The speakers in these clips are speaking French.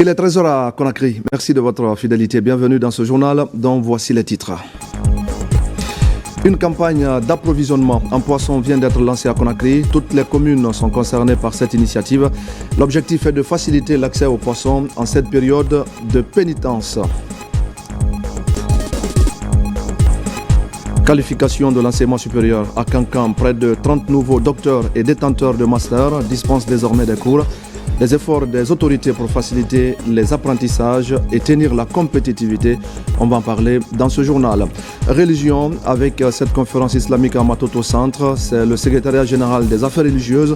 Il est 13h à Conakry. Merci de votre fidélité. Bienvenue dans ce journal dont voici les titres. Une campagne d'approvisionnement en poissons vient d'être lancée à Conakry. Toutes les communes sont concernées par cette initiative. L'objectif est de faciliter l'accès aux poissons en cette période de pénitence. Qualification de l'enseignement supérieur à Cancan. Près de 30 nouveaux docteurs et détenteurs de master dispensent désormais des cours. Les efforts des autorités pour faciliter les apprentissages et tenir la compétitivité, on va en parler dans ce journal. Religion, avec cette conférence islamique à Matoto Centre, c'est le secrétariat général des affaires religieuses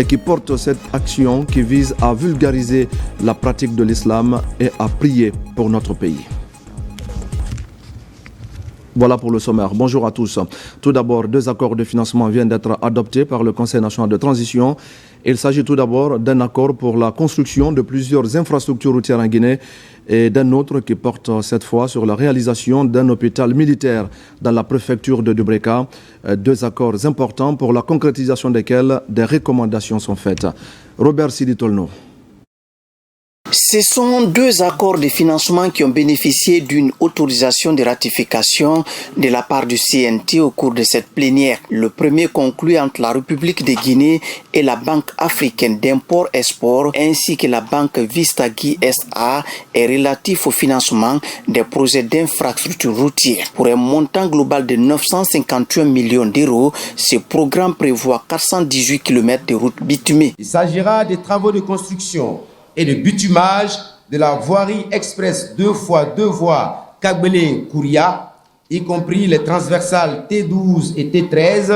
qui porte cette action qui vise à vulgariser la pratique de l'islam et à prier pour notre pays. Voilà pour le sommaire. Bonjour à tous. Tout d'abord, 2 accords de financement viennent d'être adoptés par le Conseil national de transition. Il s'agit tout d'abord d'un accord pour la construction de plusieurs infrastructures routières en Guinée et d'un autre qui porte cette fois sur la réalisation d'un hôpital militaire dans la préfecture de Dubreka. 2 accords importants pour la concrétisation desquels des recommandations sont faites. Robert Siditolno. Ce sont 2 accords de financement qui ont bénéficié d'une autorisation de ratification de la part du CNT au cours de cette plénière. Le premier conclu entre la République de Guinée et la Banque africaine d'import-export ainsi que la Banque Vistagui SA est relatif au financement des projets d'infrastructures routières. Pour un montant global de 951 millions d'euros, ce programme prévoit 418 km de routes bitumées. Il s'agira des travaux de construction et de bitumage de la voirie express 2x2 voies Kagbele-Kouria, y compris les transversales T12 et T13,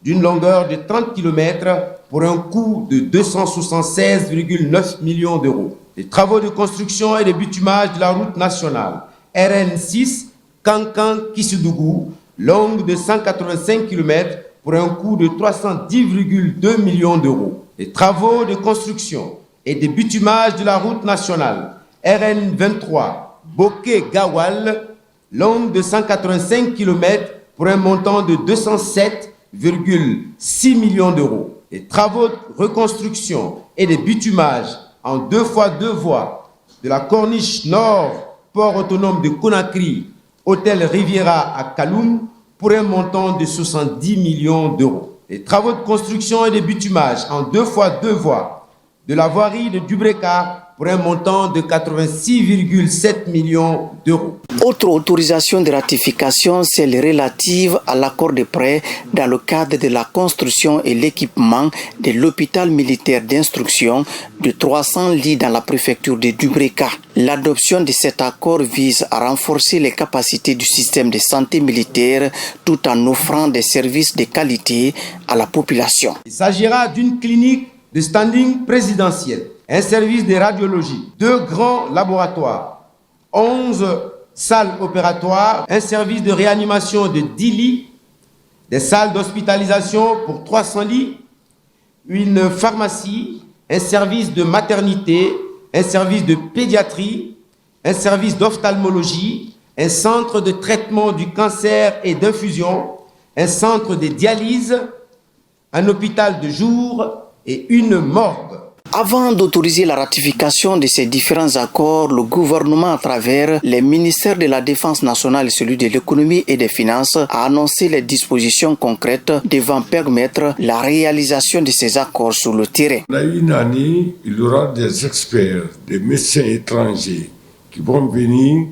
d'une longueur de 30 km pour un coût de 276,9 millions d'euros. Les travaux de construction et de bitumage de la route nationale RN6 Kankan-Kisudougou, longue de 185 km pour un coût de 310,2 millions d'euros. Les travaux de construction et de bitumage de la route nationale RN23 Bokeh-Gawal, longue de 185 km pour un montant de 207,6 millions d'euros. Les travaux de reconstruction et de bitumage en 2x2 voies de la corniche nord, port autonome de Conakry, hôtel Riviera à Kaloum, pour un montant de 70 millions d'euros. Les travaux de construction et de bitumage en 2x2 voies de la voirie de Dubreka pour un montant de 86,7 millions d'euros. Autre autorisation de ratification, celle relative à l'accord de prêt dans le cadre de la construction et l'équipement de l'hôpital militaire d'instruction de 300 lits dans la préfecture de Dubreka. L'adoption de cet accord vise à renforcer les capacités du système de santé militaire tout en offrant des services de qualité à la population. Il s'agira d'une clinique de standing présidentiel, un service de radiologie, 2 grands laboratoires, 11 salles opératoires, un service de réanimation de 10 lits, des salles d'hospitalisation pour 300 lits, une pharmacie, un service de maternité, un service de pédiatrie, un service d'ophtalmologie, un centre de traitement du cancer et d'infusion, un centre de dialyse, un hôpital de jour et une morgue. Avant d'autoriser la ratification de ces différents accords, le gouvernement, à travers les ministères de la Défense nationale et celui de l'économie et des finances, a annoncé les dispositions concrètes devant permettre la réalisation de ces accords sur le terrain. Dans une année, il y aura des experts, des médecins étrangers qui vont venir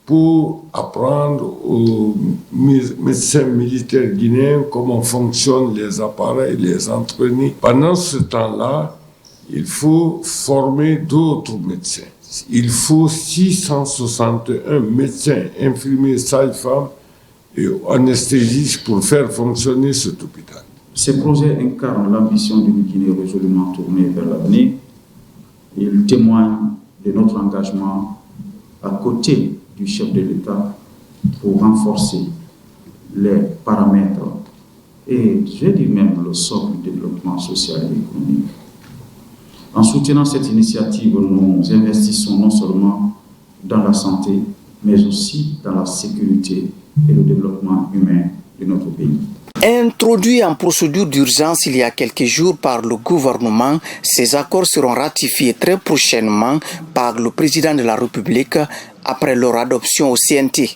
pour apprendre aux médecins militaires guinéens comment fonctionnent les appareils, les entraîner. Pendant ce temps-là, il faut former d'autres médecins. Il faut 661 médecins, infirmiers, sages-femmes et anesthésistes pour faire fonctionner cet hôpital. Ce projet incarne l'ambition d'une Guinée résolument tournée vers l'avenir. Il témoigne de notre engagement à côté du chef de l'État pour renforcer les paramètres et, je dis même, le socle du développement social et économique. En soutenant cette initiative, nous investissons non seulement dans la santé, mais aussi dans la sécurité et le développement humain de notre pays. Introduits en procédure d'urgence il y a quelques jours par le gouvernement, ces accords seront ratifiés très prochainement par le président de la République après leur adoption au CNT.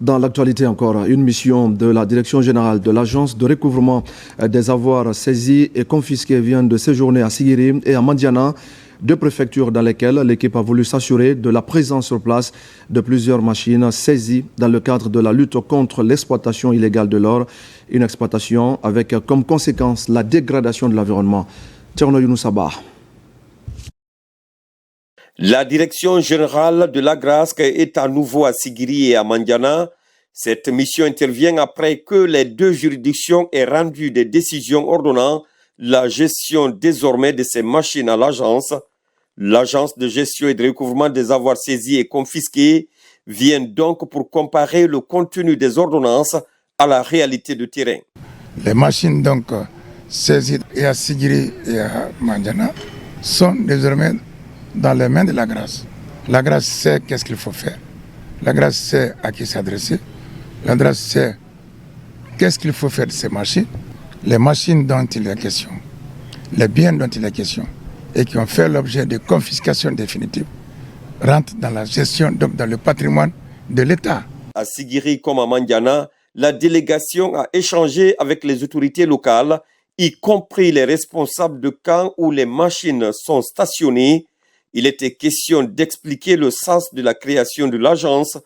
Dans l'actualité encore, une mission de la Direction générale de l'Agence de recouvrement des avoirs saisis et confisqués vient de séjourner à Sigiri et à Mandiana, deux préfectures dans lesquelles l'équipe a voulu s'assurer de la présence sur place de plusieurs machines saisies dans le cadre de la lutte contre l'exploitation illégale de l'or, une exploitation avec comme conséquence la dégradation de l'environnement. Tcherno Younoussaba. La Direction générale de l'Agrasc est à nouveau à Sigiri et à Mandiana. Cette mission intervient après que les deux juridictions aient rendu des décisions ordonnant la gestion désormais de ces machines à l'agence. L'agence de gestion et de recouvrement des avoirs saisis et confisqués vient donc pour comparer le contenu des ordonnances à la réalité du terrain. Les machines donc saisies à Sigiri et à Mandiana sont désormais dans les mains de la grâce. La grâce sait qu'est-ce qu'il faut faire. La grâce sait à qui s'adresser. La grâce sait qu'est-ce qu'il faut faire de ces machines. Les machines dont il est question, les biens dont il est question, et qui ont fait l'objet de confiscation définitive, rentrent dans la gestion, donc dans le patrimoine de l'État. À Sigiri comme à Mandiana, la délégation a échangé avec les autorités locales, y compris les responsables de camps où les machines sont stationnées. Il était question d'expliquer le sens de la création de l'agence.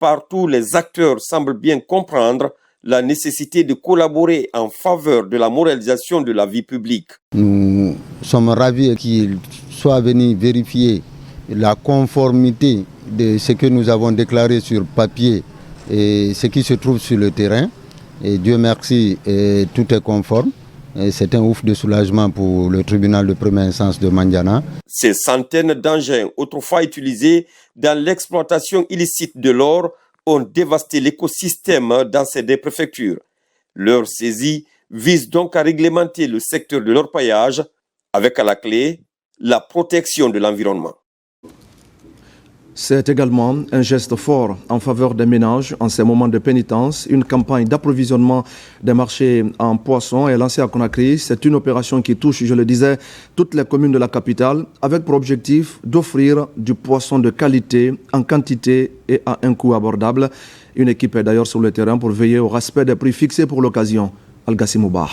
Partout, les acteurs semblent bien comprendre la nécessité de collaborer en faveur de la moralisation de la vie publique. Nous sommes ravis qu'ils soient venus vérifier la conformité de ce que nous avons déclaré sur papier et ce qui se trouve sur le terrain. Et Dieu merci, tout est conforme. C'est un ouf de soulagement pour le tribunal de première instance de Mandiana. Ces centaines d'engins autrefois utilisés dans l'exploitation illicite de l'or ont dévasté l'écosystème dans ces deux préfectures. Leur saisie vise donc à réglementer le secteur de l'orpaillage avec à la clé la protection de l'environnement. C'est également un geste fort en faveur des ménages en ces moments de pénitence. Une campagne d'approvisionnement des marchés en poissons est lancée à Conakry. C'est une opération qui touche, je le disais, toutes les communes de la capitale avec pour objectif d'offrir du poisson de qualité, en quantité et à un coût abordable. Une équipe est d'ailleurs sur le terrain pour veiller au respect des prix fixés pour l'occasion. Al-Gassim Mouba.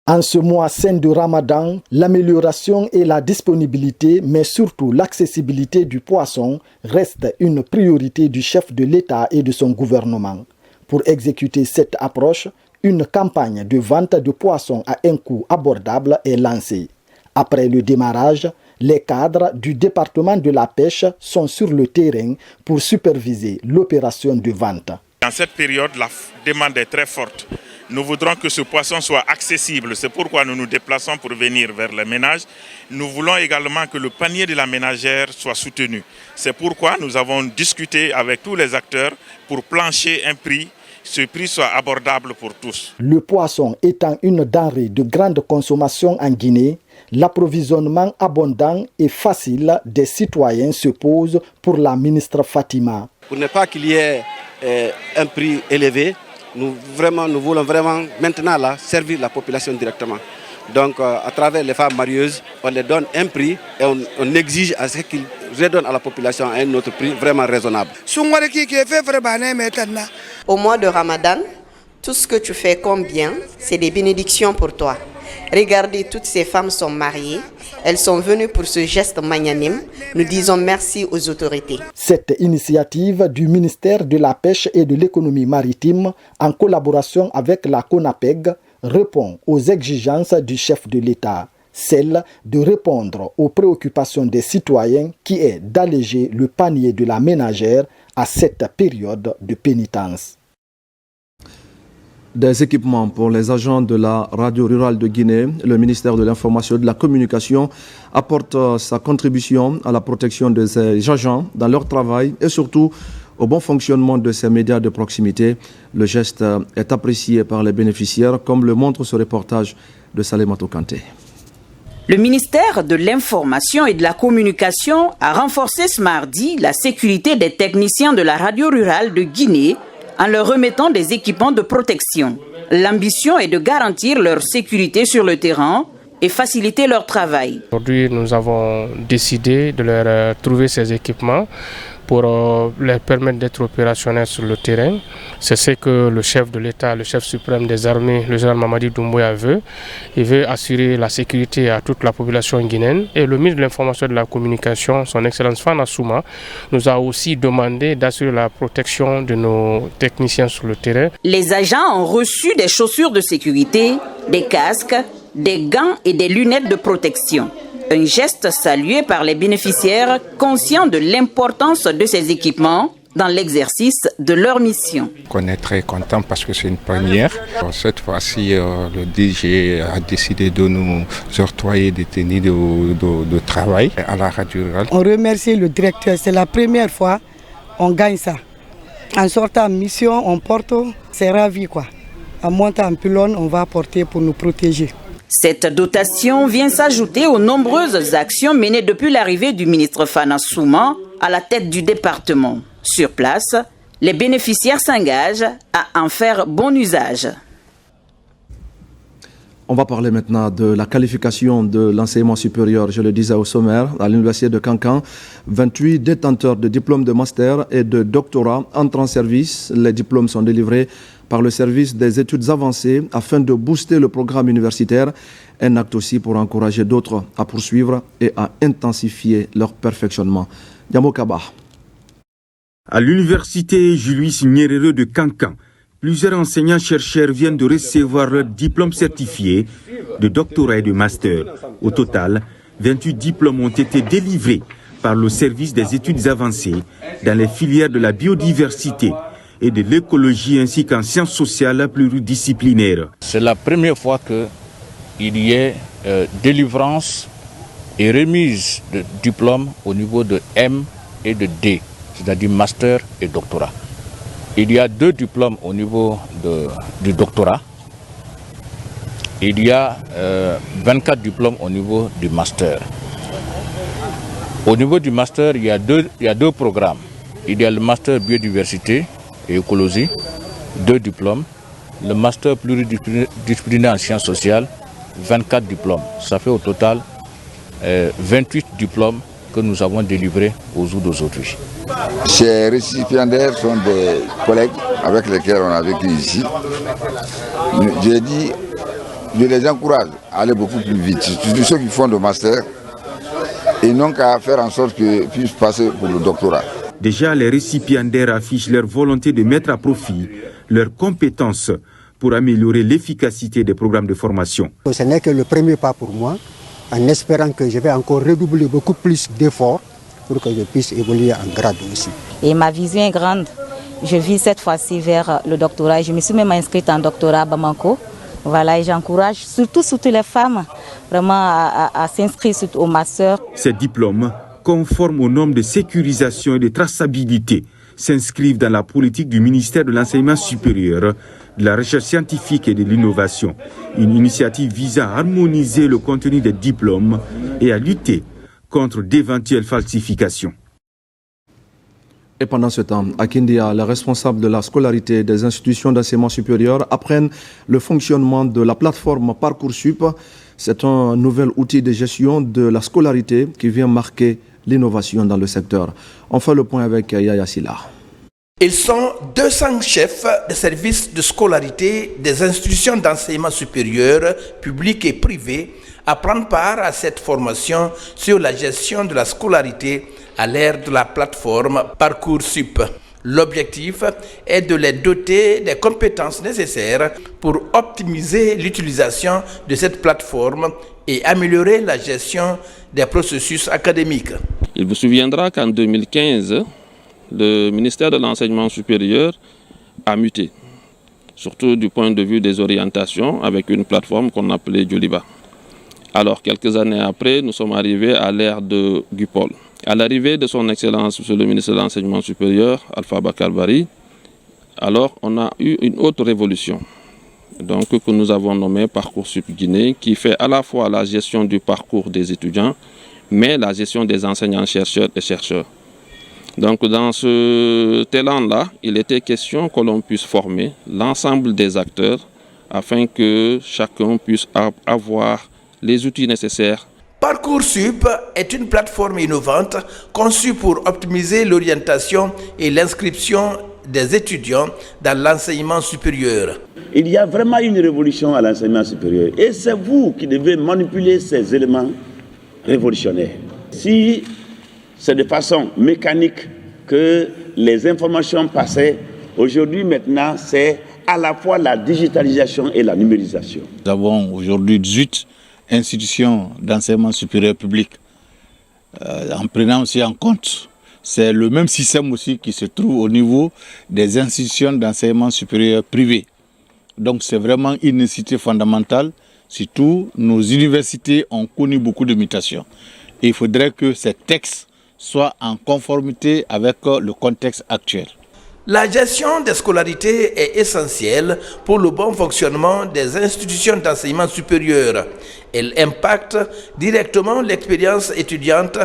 En ce mois saint de Ramadan, l'amélioration et la disponibilité, mais surtout l'accessibilité du poisson, reste une priorité du chef de l'État et de son gouvernement. Pour exécuter cette approche, une campagne de vente de poissons à un coût abordable est lancée. Après le démarrage, les cadres du département de la pêche sont sur le terrain pour superviser l'opération de vente. Dans cette période, la demande est très forte. Nous voudrons que ce poisson soit accessible. C'est pourquoi nous nous déplaçons pour venir vers les ménages. Nous voulons également que le panier de la ménagère soit soutenu. C'est pourquoi nous avons discuté avec tous les acteurs pour plancher un prix. Ce prix soit abordable pour tous. Le poisson étant une denrée de grande consommation en Guinée, l'approvisionnement abondant et facile des citoyens se pose pour la ministre Fatima. Pour ne pas qu'il y ait un prix élevé, nous voulons vraiment maintenant là, servir la population directement. Donc à travers les femmes marieuses, on les donne un prix et on exige à ce qu'ils redonnent à la population un autre prix vraiment raisonnable. Au mois de Ramadan, tout ce que tu fais comme bien, c'est des bénédictions pour toi. Regardez, toutes ces femmes sont mariées. Elles sont venues pour ce geste magnanime. Nous disons merci aux autorités. Cette initiative du ministère de la Pêche et de l'Économie maritime, en collaboration avec la CONAPEG, répond aux exigences du chef de l'État, celle de répondre aux préoccupations des citoyens qui est d'alléger le panier de la ménagère à cette période de pénitence. Des équipements pour les agents de la radio rurale de Guinée, le ministère de l'Information et de la Communication apporte sa contribution à la protection de ces agents dans leur travail et surtout au bon fonctionnement de ces médias de proximité. Le geste est apprécié par les bénéficiaires, comme le montre ce reportage de Salemato Kanté. Le ministère de l'Information et de la Communication a renforcé ce mardi la sécurité des techniciens de la radio rurale de Guinée en leur remettant des équipements de protection. L'ambition est de garantir leur sécurité sur le terrain et faciliter leur travail. Aujourd'hui, nous avons décidé de leur trouver ces équipements pour leur permettre d'être opérationnels sur le terrain. C'est ce que le chef de l'État, le chef suprême des armées, le général Mamadi Doumbouya veut. Il veut assurer la sécurité à toute la population guinéenne. Et le ministre de l'Information et de la Communication, son Excellence Fana Souma, nous a aussi demandé d'assurer la protection de nos techniciens sur le terrain. Les agents ont reçu des chaussures de sécurité, des casques, des gants et des lunettes de protection. Un geste salué par les bénéficiaires conscients de l'importance de ces équipements dans l'exercice de leur mission. On est très content parce que c'est une première. Cette fois-ci, le DG a décidé de nous octroyer des tenues de travail à la radio rurale. On remercie le directeur, c'est la première fois on gagne ça. En sortant en mission, on porte, c'est ravi quoi. En montant en pylône, on va porter pour nous protéger. Cette dotation vient s'ajouter aux nombreuses actions menées depuis l'arrivée du ministre Fana Souma à la tête du département. Sur place, les bénéficiaires s'engagent à en faire bon usage. On va parler maintenant de la qualification de l'enseignement supérieur, je le disais au sommaire, à l'université de Kankan. 28 détenteurs de diplômes de master et de doctorat entrent en service. Les diplômes sont délivrés par le service des études avancées afin de booster le programme universitaire. Un acte aussi pour encourager d'autres à poursuivre et à intensifier leur perfectionnement. Diamo Kaba. À l'université Julius Nyerere de Kankan, plusieurs enseignants-chercheurs viennent de recevoir leur diplôme certifié de doctorat et de master. Au total, 28 diplômes ont été délivrés par le service des études avancées dans les filières de la biodiversité et de l'écologie ainsi qu'en sciences sociales pluridisciplinaires. C'est la première fois qu'il y ait délivrance et remise de diplômes au niveau de M et de D, c'est-à-dire master et doctorat. Il y a 2 diplômes au niveau du doctorat. Il y a 24 diplômes au niveau du master. Au niveau du master, il y a deux programmes. Il y a le master biodiversité et écologie, 2 diplômes. Le master pluridisciplinaire en sciences sociales, 24 diplômes. Ça fait au total 28 diplômes que nous avons délivrés au jour d'aujourd'hui. Ces récipiendaires sont des collègues avec lesquels on a vécu ici. J'ai dit, je les encourage à aller beaucoup plus vite, surtout ceux qui font le master, et non qu'à faire en sorte qu'ils puissent passer pour le doctorat. Déjà, les récipiendaires affichent leur volonté de mettre à profit leurs compétences pour améliorer l'efficacité des programmes de formation. Ce n'est que le premier pas pour moi, en espérant que je vais encore redoubler beaucoup plus d'efforts pour que je puisse évoluer en grade aussi. Et ma vision est grande. Je vise cette fois-ci vers le doctorat. Je me suis même inscrite en doctorat à Bamako. Voilà, et j'encourage surtout les femmes vraiment à s'inscrire au master. Ces diplômes, conformes aux normes de sécurisation et de traçabilité, s'inscrivent dans la politique du ministère de l'Enseignement supérieur, de la recherche scientifique et de l'innovation. Une initiative visant à harmoniser le contenu des diplômes et à lutter contre d'éventuelles falsifications. Et pendant ce temps, à Kindia, les responsables de la scolarité des institutions d'enseignement supérieur apprennent le fonctionnement de la plateforme Parcoursup. C'est un nouvel outil de gestion de la scolarité qui vient marquer l'innovation dans le secteur. On fait le point avec Yaya Silla. Ils sont 200 chefs de services de scolarité des institutions d'enseignement supérieur, publics et privés, à prendre part à cette formation sur la gestion de la scolarité à l'ère de la plateforme Parcoursup. L'objectif est de les doter des compétences nécessaires pour optimiser l'utilisation de cette plateforme et améliorer la gestion des processus académiques. Il vous souviendra qu'en 2015, le ministère de l'Enseignement supérieur a muté, surtout du point de vue des orientations, avec une plateforme qu'on appelait Joliba. Alors, quelques années après, nous sommes arrivés à l'ère de Gupol. À l'arrivée de son Excellence, Monsieur le ministre de l'Enseignement supérieur, Alpha Bakar Bari, alors on a eu une autre révolution, donc que nous avons nommée Parcoursup Guinée, qui fait à la fois la gestion du parcours des étudiants, mais la gestion des enseignants-chercheurs et chercheurs. Donc dans ce élan-là, il était question que l'on puisse former l'ensemble des acteurs afin que chacun puisse avoir les outils nécessaires. Parcoursup est une plateforme innovante conçue pour optimiser l'orientation et l'inscription des étudiants dans l'enseignement supérieur. Il y a vraiment une révolution à l'enseignement supérieur et c'est vous qui devez manipuler ces éléments révolutionnaires. Si c'est de façon mécanique que les informations passaient, aujourd'hui maintenant c'est à la fois la digitalisation et la numérisation. Nous avons aujourd'hui 18 institutions d'enseignement supérieur public. En prenant aussi en compte, c'est le même système aussi qui se trouve au niveau des institutions d'enseignement supérieur privé. Donc c'est vraiment une nécessité fondamentale. Surtout, nos universités ont connu beaucoup de mutations. Et il faudrait que ces textes soient en conformité avec le contexte actuel. La gestion des scolarités est essentielle pour le bon fonctionnement des institutions d'enseignement supérieur. Elle impacte directement l'expérience étudiante,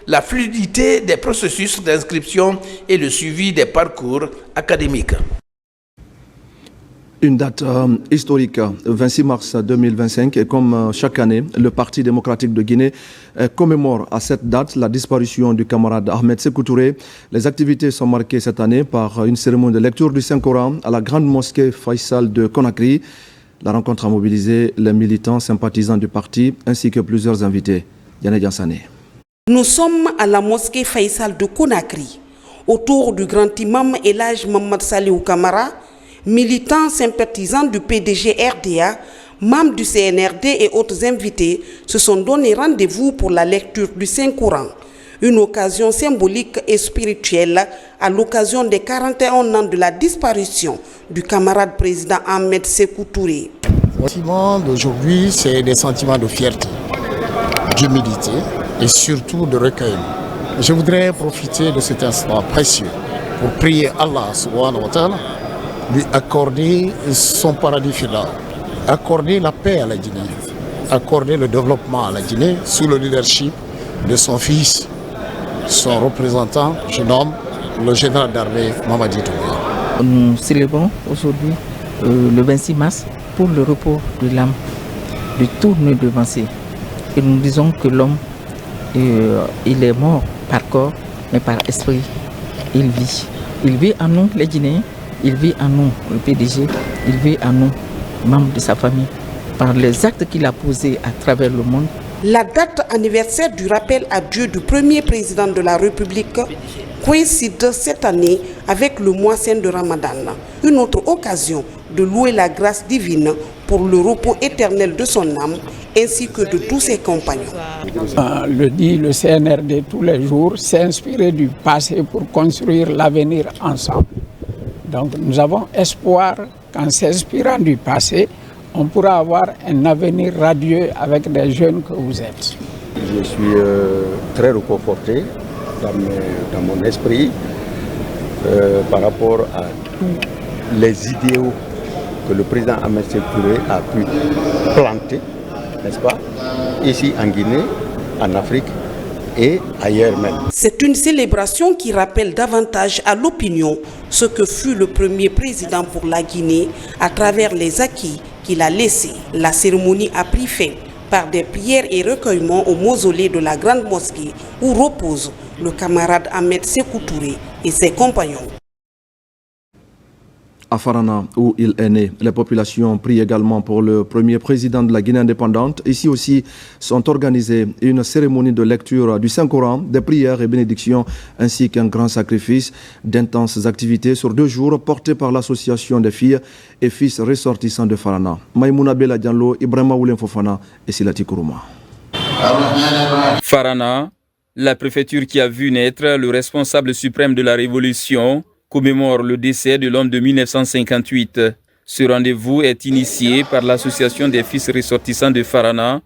la fluidité des processus d'inscription et le suivi des parcours académiques. Une date historique, 26 mars 2025, et comme chaque année, le Parti démocratique de Guinée commémore à cette date la disparition du camarade Ahmed Sékou Touré. Les activités sont marquées cette année par une cérémonie de lecture du Saint-Coran à la grande mosquée Faisal de Conakry. La rencontre a mobilisé les militants sympathisants du parti ainsi que plusieurs invités. Yanné Diansane. Nous sommes à la mosquée Faisal de Conakry, autour du grand imam Elhaj Mohamed Saliou Camara, militants sympathisants du PDG RDA, membres du CNRD et autres invités se sont donné rendez-vous pour la lecture du Saint-Coran. Une occasion symbolique et spirituelle à l'occasion des 41 ans de la disparition du camarade président Ahmed Sékou Touré. Les sentiments d'aujourd'hui, c'est des sentiments de fierté, d'humilité et surtout de recueil. Je voudrais profiter de cet instant précieux pour prier Allah subhanahu wa ta'ala, lui accorder son paradis final, accorder la paix à la Guinée, accorder le développement à la Guinée sous le leadership de son fils, son représentant, je nomme le général d'armée Mamadi Doumbouya. Nous célébrons aujourd'hui le 26 mars pour le repos de l'âme de tous nos devanciers. Et nous disons que l'homme, il est mort par corps, mais par esprit, il vit. Il vit en nous, les Guinéens, il vit en nous, le PDG, il vit en nous, membres de sa famille, par les actes qu'il a posés à travers le monde. La date anniversaire du rappel à Dieu du premier président de la République coïncide cette année avec le mois saint de Ramadan. Une autre occasion de louer la grâce divine pour le repos éternel de son âme ainsi que de tous ses compagnons. Le CNRD tous les jours s'est inspiré du passé pour construire l'avenir ensemble. Donc nous avons espoir qu'en s'inspirant du passé, on pourra avoir un avenir radieux avec des jeunes que vous êtes. Je suis très réconforté dans mon esprit par rapport à tous les idéaux que le président Ahmed Sékou Touré a pu planter, n'est-ce pas, ici en Guinée, en Afrique et ailleurs même. C'est une célébration qui rappelle davantage à l'opinion ce que fut le premier président pour la Guinée à travers les acquis qu'il a laissés. La cérémonie a pris fin par des prières et recueillements au mausolée de la grande mosquée où repose le camarade Ahmed Sékou Touré et ses compagnons. À Farana, où il est né, les populations prient également pour le premier président de la Guinée indépendante. Ici aussi sont organisées une cérémonie de lecture du Saint-Coran, des prières et bénédictions, ainsi qu'un grand sacrifice. D'intenses activités sur 2 jours portées par l'association des filles et fils ressortissants de Farana. Maïmouna Bella Diallo, Ibrahima Oulem Fofana et Silati Kourouma. Farana, la préfecture qui a vu naître le responsable suprême de la révolution, commémore le décès de l'homme de 1958. Ce rendez-vous est initié par l'association des fils ressortissants de Farana,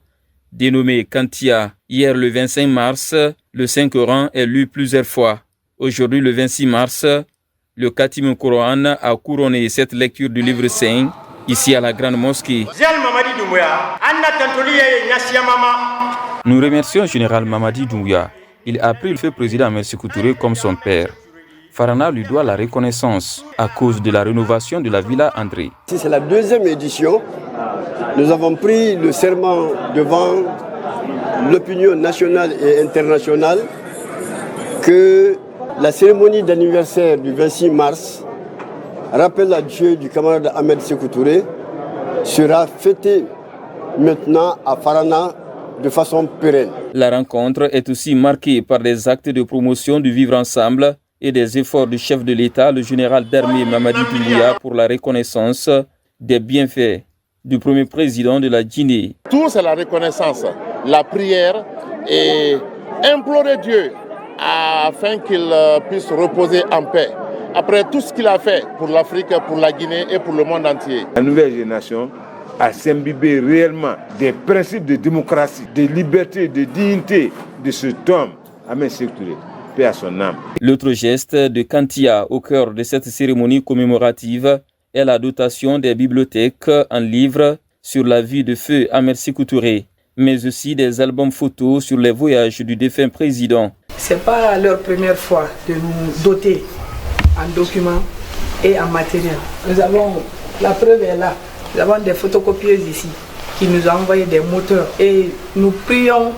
dénommée Kantia. Hier, le 25 mars, le Saint-Coran est lu plusieurs fois. Aujourd'hui, le 26 mars, le Khatim Coran a couronné cette lecture du livre saint ici à la grande mosquée. Nous remercions le général Mamadi Doumbouya Il a pris le feu président Ahmed Sékou Touré comme son père. Farana lui doit la reconnaissance à cause de la rénovation de la Villa André. C'est la deuxième édition. Nous avons pris le serment devant l'opinion nationale et internationale que la cérémonie d'anniversaire du 26 mars, rappel à Dieu du camarade Ahmed Sékou Touré, sera fêtée maintenant à Farana de façon pérenne. La rencontre est aussi marquée par des actes de promotion du vivre ensemble et des efforts du chef de l'État, le général d'armée Mamadi Doumbouya, pour la reconnaissance des bienfaits du premier président de la Guinée. Tout c'est la reconnaissance, la prière et implorer Dieu afin qu'il puisse reposer en paix. Après tout ce qu'il a fait pour l'Afrique, pour la Guinée et pour le monde entier. La nouvelle génération a s'imbiber réellement des principes de démocratie, de liberté, de dignité de cet homme, Ahmed Sékou Touré, paix à son âme. L'autre geste de Kantia au cœur de cette cérémonie commémorative est la dotation des bibliothèques en livres sur la vie de feu Ahmed Sékou Touré, mais aussi des albums photos sur les voyages du défunt président. Ce n'est pas leur première fois de nous doter en documents et en matériel. La preuve est là. Nous avons des photocopieuses ici qui nous ont envoyé des moteurs et nous prions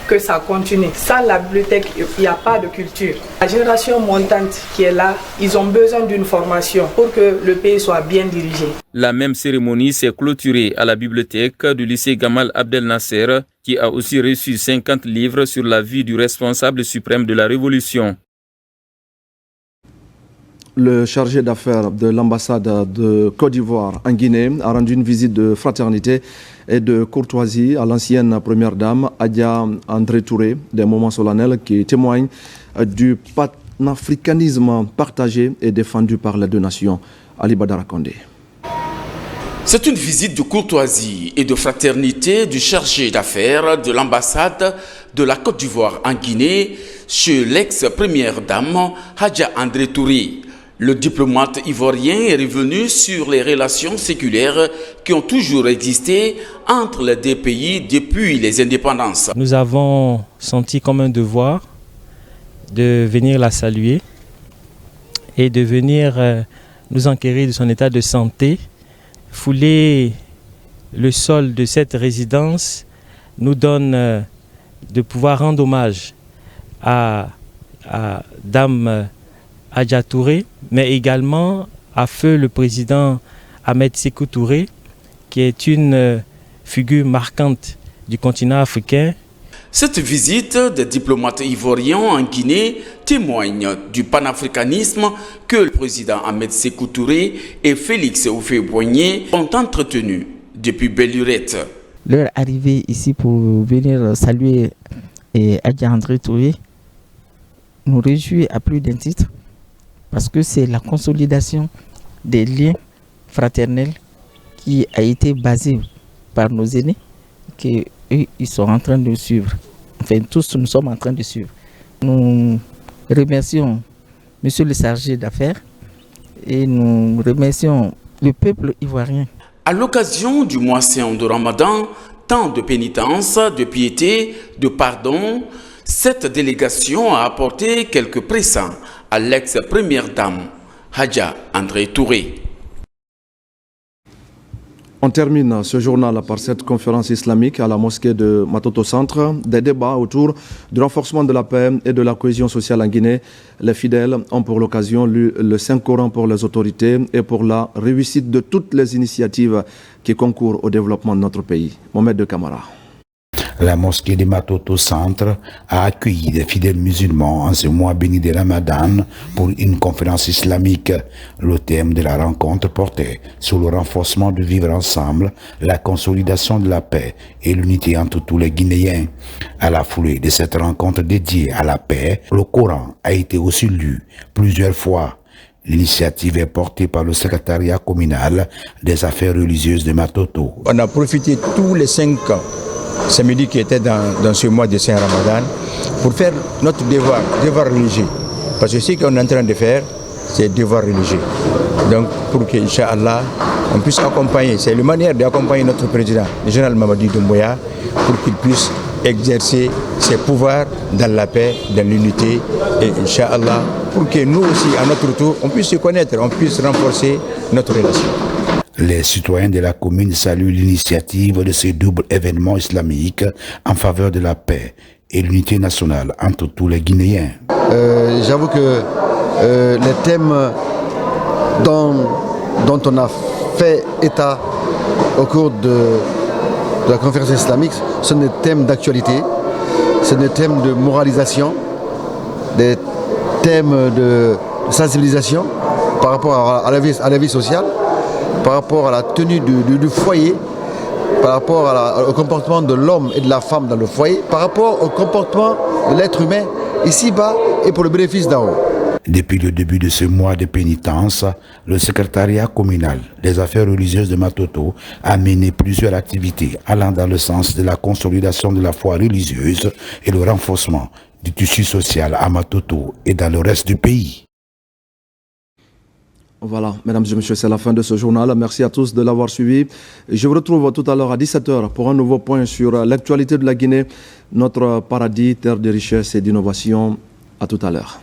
que ça continue. Sans la bibliothèque, il n'y a pas de culture. La génération montante qui est là, ils ont besoin d'une formation pour que le pays soit bien dirigé. La même cérémonie s'est clôturée à la bibliothèque du lycée Gamal Abdel Nasser, qui a aussi reçu 50 livres sur la vie du responsable suprême de la Révolution. Le chargé d'affaires de l'ambassade de Côte d'Ivoire en Guinée a rendu une visite de fraternité et de courtoisie à l'ancienne première dame Adja André Touré, des moments solennels qui témoignent du panafricanisme partagé et défendu par les deux nations. Ali Badara Kondé. C'est une visite de courtoisie et de fraternité du chargé d'affaires de l'ambassade de la Côte d'Ivoire en Guinée chez l'ex-première dame Adja André Touré. Le diplomate ivoirien est revenu sur les relations séculaires qui ont toujours existé entre les deux pays depuis les indépendances. Nous avons senti comme un devoir de venir la saluer et de venir nous enquérir de son état de santé. Fouler le sol de cette résidence nous donne de pouvoir rendre hommage à Dame Adja Touré, mais également à feu le président Ahmed Sékou Touré, qui est une figure marquante du continent africain. Cette visite des diplomates ivoiriens en Guinée témoigne du panafricanisme que le président Ahmed Sékou Touré et Félix Houphouët-Boigny ont entretenu depuis belle lurette. Leur arrivée ici pour venir saluer Adja André Touré nous réjouit à plus d'un titre, parce que c'est la consolidation des liens fraternels qui a été basée par nos aînés, qu'eux, ils sont en train de suivre. Enfin, tous, nous sommes en train de suivre. Nous remercions Monsieur le chargé d'affaires et nous remercions le peuple ivoirien. À l'occasion du mois saint de Ramadan, temps de pénitence, de piété, de pardon, cette délégation a apporté quelques présents à l'ex-première dame, Adja André Touré. On termine ce journal par cette conférence islamique à la mosquée de Matoto Centre. Des débats autour du renforcement de la paix et de la cohésion sociale en Guinée. Les fidèles ont pour l'occasion lu le Saint-Coran pour les autorités et pour la réussite de toutes les initiatives qui concourent au développement de notre pays. Mohamed de Camara. La mosquée de Matoto Centre a accueilli des fidèles musulmans en ce mois béni de Ramadan pour une conférence islamique. Le thème de la rencontre portait sur le renforcement du vivre ensemble, la consolidation de la paix et l'unité entre tous les Guinéens. À la foulée de cette rencontre dédiée à la paix, le Coran a été aussi lu plusieurs fois. L'initiative est portée par le secrétariat communal des affaires religieuses de Matoto. On a profité tous les 5 samedis qui étaient dans ce mois de Saint-Ramadan pour faire notre devoir religieux. Parce que ce qu'on est en train de faire, c'est devoir religieux. Donc pour que, Inch'Allah, on puisse accompagner, c'est la manière d'accompagner notre président, le général Mamadi Doumbouya, pour qu'il puisse exercer ses pouvoirs dans la paix, dans l'unité, et Inch'Allah, pour que nous aussi, à notre tour, on puisse se connaître, on puisse renforcer notre relation. Les citoyens de la commune saluent l'initiative de ce double événement islamique en faveur de la paix et l'unité nationale entre tous les Guinéens. J'avoue que les thèmes dont on a fait état au cours de la conférence islamique sont des thèmes d'actualité, sont des thèmes de moralisation, des thèmes de sensibilisation par rapport à la vie sociale, par rapport à la tenue du foyer, par rapport au comportement de l'homme et de la femme dans le foyer, par rapport au comportement de l'être humain ici-bas et pour le bénéfice d'en haut. Depuis le début de ce mois de pénitence, le secrétariat communal des affaires religieuses de Matoto a mené plusieurs activités allant dans le sens de la consolidation de la foi religieuse et le renforcement du tissu social à Matoto et dans le reste du pays. Voilà, mesdames et messieurs, c'est la fin de ce journal. Merci à tous de l'avoir suivi. Je vous retrouve tout à l'heure à 17h pour un nouveau point sur l'actualité de la Guinée, notre paradis, terre de richesse et d'innovation. À tout à l'heure.